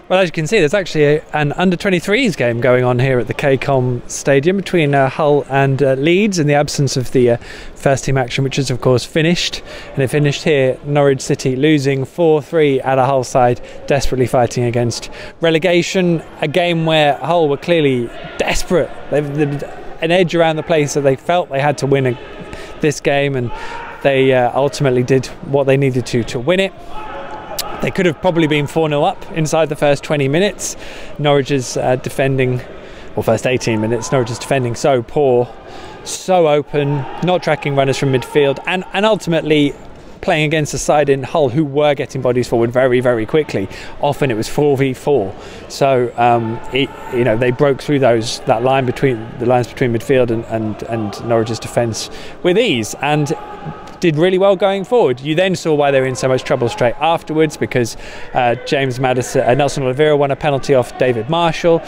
Well, as you can see, there's actually an under-23s game going on here at the Kcom Stadium between Hull and Leeds in the absence of the first team action, which is of course finished. And it finished here, Norwich City losing 4-3 at a Hull side desperately fighting against relegation. A game where Hull were clearly desperate. They've an edge around the place that they felt they had to win this game, and they ultimately did what they needed to win it. They could have probably been 4-0 up inside the first 20 minutes. Norwich's defending, or first 18 minutes, Norwich's defending so poor, so open, not tracking runners from midfield, and ultimately playing against a side in Hull who were getting bodies forward very, very quickly. Often it was 4v4. So they broke through that line between the lines between midfield and Norwich's defence with ease, and did really well going forward. You then saw why they were in so much trouble straight afterwards, because James Maddison, Nelson Oliveira won a penalty off David Marshall,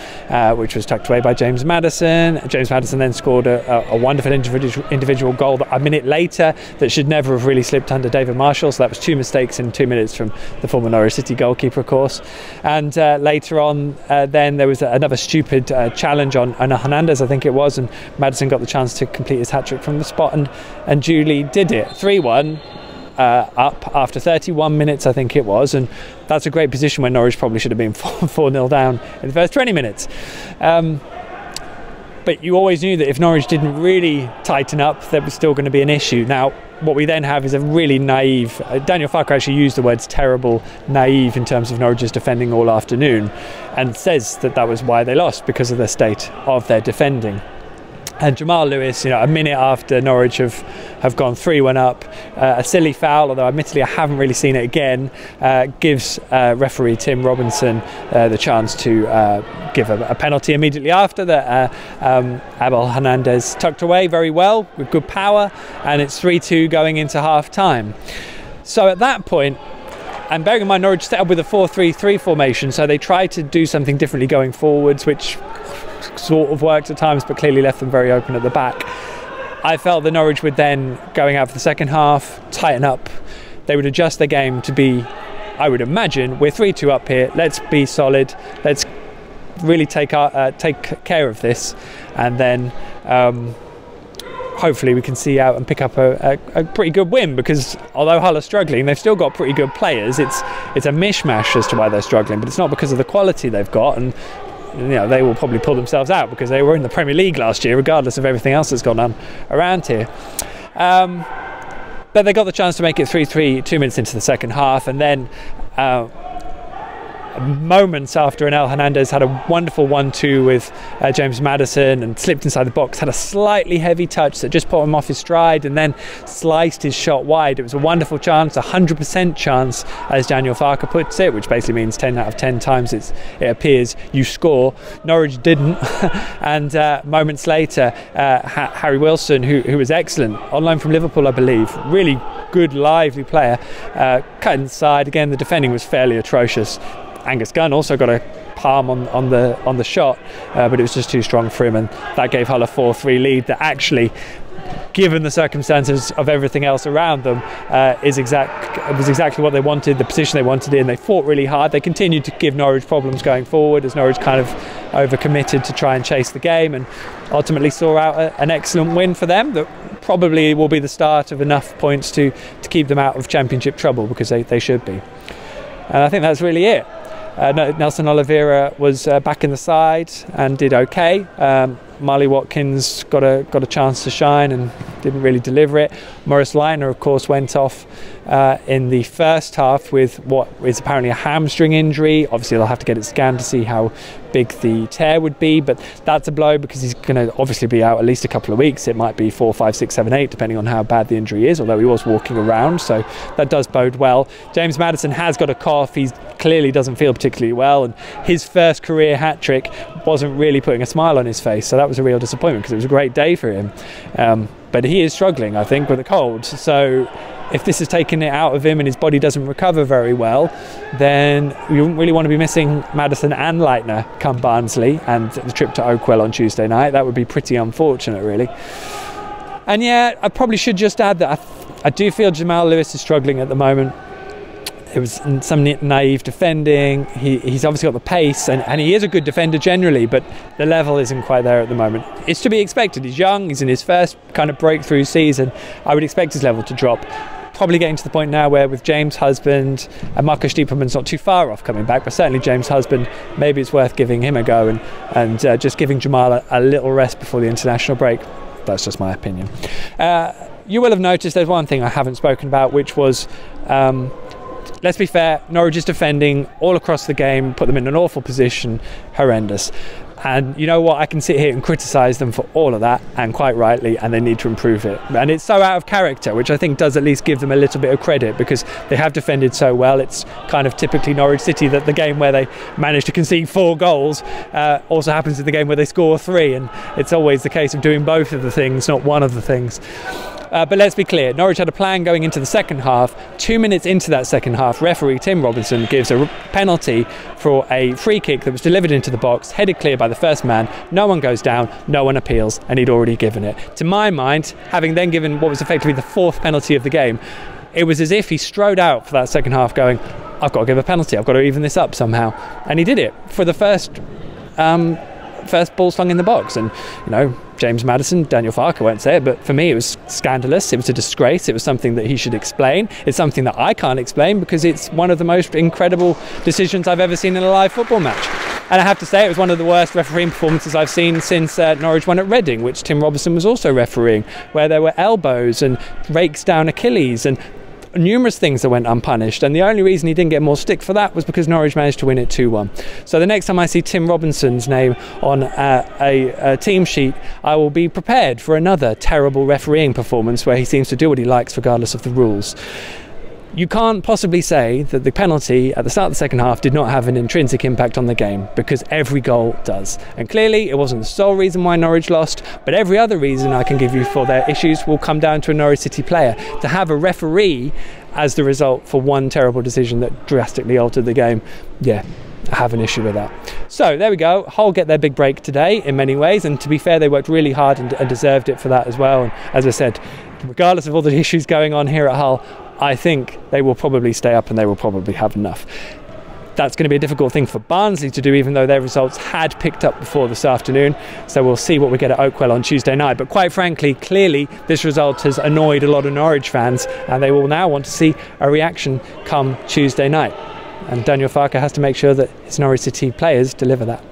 which was tucked away by James Maddison. James Maddison then scored a wonderful individual goal a minute later that should never have really slipped under David Marshall. So that was two mistakes in 2 minutes from the former Norwich City goalkeeper, of course. And later on, then there was another stupid challenge on Hernandez, I think it was, and Maddison got the chance to complete his hat-trick from the spot and duly did it. 3-1 up after 31 minutes, I think it was, and that's a great position when Norwich probably should have been 4-0 down in the first 20 minutes. But you always knew that if Norwich didn't really tighten up, there was still going to be an issue. Now, what we then have is a really naive, Daniel Farke actually used the words terrible, naive in terms of Norwich's defending all afternoon, and says that was why they lost, because of the state of their defending. And Jamal Lewis, a minute after Norwich have gone 3-1 up, a silly foul, although admittedly I haven't really seen it again, gives referee Tim Robinson the chance to give a penalty immediately after that. Abel Hernandez tucked away very well with good power, and it's 3-2 going into half time. So at that point, and bearing in mind Norwich set up with a 4-3-3 formation, so they tried to do something differently going forwards, which sort of worked at times but clearly left them very open at the back. I felt that Norwich would then, going out for the second half, tighten up. They would adjust their game to be, I would imagine, we're 3-2 up here, let's be solid, let's really take care of this, and then hopefully we can see out and pick up a pretty good win, because although Hull are struggling, they've still got pretty good players. It's a mishmash as to why they're struggling, but it's not because of the quality they've got, and they will probably pull themselves out because they were in the Premier League last year, regardless of everything else that's gone on around here. But they got the chance to make it 3-3 2 minutes into the second half, and then moments after Abel Hernandez had a wonderful 1-2 with James Maddison and slipped inside the box, had a slightly heavy touch that just put him off his stride and then sliced his shot wide. It was a wonderful chance, 100% chance, as Daniel Farke puts it, which basically means 10 out of 10 times it appears you score. Norwich didn't. And moments later, Harry Wilson, who was excellent, on loan from Liverpool I believe, really good lively player, cut inside. Again, the defending was fairly atrocious. Angus Gunn also got a palm on the shot, but it was just too strong for him, and that gave Hull a 4-3 lead that actually, given the circumstances of everything else around them, was exactly what they wanted, the position they wanted in. They fought really hard. They continued to give Norwich problems going forward as Norwich kind of overcommitted to try and chase the game, and ultimately saw out an excellent win for them that probably will be the start of enough points to keep them out of championship trouble, because they should be. And I think that's really it. Nelson Oliveira was back in the side and did okay. Marley Watkins got a chance to shine and didn't really deliver it. Maurice Leitner, of course, went off in the first half with what is apparently a hamstring injury. Obviously they'll have to get it scanned to see how big the tear would be, but that's a blow because he's going to obviously be out at least a couple of weeks. It might be 4, 5, 6, 7, 8 depending on how bad the injury is, although he was walking around, so that does bode well. James Maddison has got a cough. He clearly doesn't feel particularly well, and his first career hat-trick wasn't really putting a smile on his face, so that was a real disappointment because it was a great day for him. But he is struggling, I think, with a cold, so if this has taken it out of him and his body doesn't recover very well, then we wouldn't really want to be missing Maddison and Leitner come Barnsley and the trip to Oakwell on Tuesday night. That would be pretty unfortunate, really. And yeah, I probably should just add that I do feel Jamal Lewis is struggling at the moment. it was some naive defending. He's obviously got the pace, and he is a good defender generally, but the level isn't quite there at the moment. It's to be expected. He's young, he's in his first kind of breakthrough season. I would expect his level to drop. Probably getting to the point now where with James Husband and Marcus Stiepermann's not too far off coming back, but certainly James Husband, maybe it's worth giving him a go and just giving Jamal a little rest before the international break. That's just my opinion. You will have noticed there's one thing I haven't spoken about, which was, let's be fair, Norwich's defending all across the game, put them in an awful position, horrendous. And you know what, I can sit here and criticise them for all of that, and quite rightly, and they need to improve it. And it's so out of character, which I think does at least give them a little bit of credit, because they have defended so well. It's kind of typically Norwich City that the game where they manage to concede 4 goals also happens in the game where they score 3, and it's always the case of doing both of the things, not one of the things. But let's be clear, Norwich had a plan going into the second half. 2 minutes into that second half, referee Tim Robinson gives a penalty for a free kick that was delivered into the box, headed clear by the first man. No one goes down, no one appeals, and he'd already given it. To my mind, having then given what was effectively the 4th penalty of the game, it was as if he strode out for that second half going, I've got to give a penalty, I've got to even this up somehow. And he did it for the first ball slung in the box. And you know, James Maddison, Daniel Farke won't say it, but for me it was scandalous, it was a disgrace, it was something that he should explain. It's something that I can't explain, because it's one of the most incredible decisions I've ever seen in a live football match. And I have to say, it was one of the worst refereeing performances I've seen since Norwich won at Reading, which Tim Robinson was also refereeing, where there were elbows and rakes down Achilles and numerous things that went unpunished, and the only reason he didn't get more stick for that was because Norwich managed to win it 2-1. So the next time I see Tim Robinson's name on a team sheet, I will be prepared for another terrible refereeing performance where he seems to do what he likes regardless of the rules. You can't possibly say that the penalty at the start of the second half did not have an intrinsic impact on the game, because every goal does. And clearly it wasn't the sole reason why Norwich lost, but every other reason I can give you for their issues will come down to a Norwich City player. To have a referee as the result for one terrible decision that drastically altered the game, yeah, I have an issue with that. So there we go. Hull get their big break today in many ways, and to be fair, they worked really hard and deserved it for that as well. And as I said, regardless of all the issues going on here at Hull, I think they will probably stay up and they will probably have enough. That's going to be a difficult thing for Barnsley to do, even though their results had picked up before this afternoon. So we'll see what we get at Oakwell on Tuesday night. But quite frankly, clearly this result has annoyed a lot of Norwich fans, and they will now want to see a reaction come Tuesday night. And Daniel Farke has to make sure that his Norwich City players deliver that.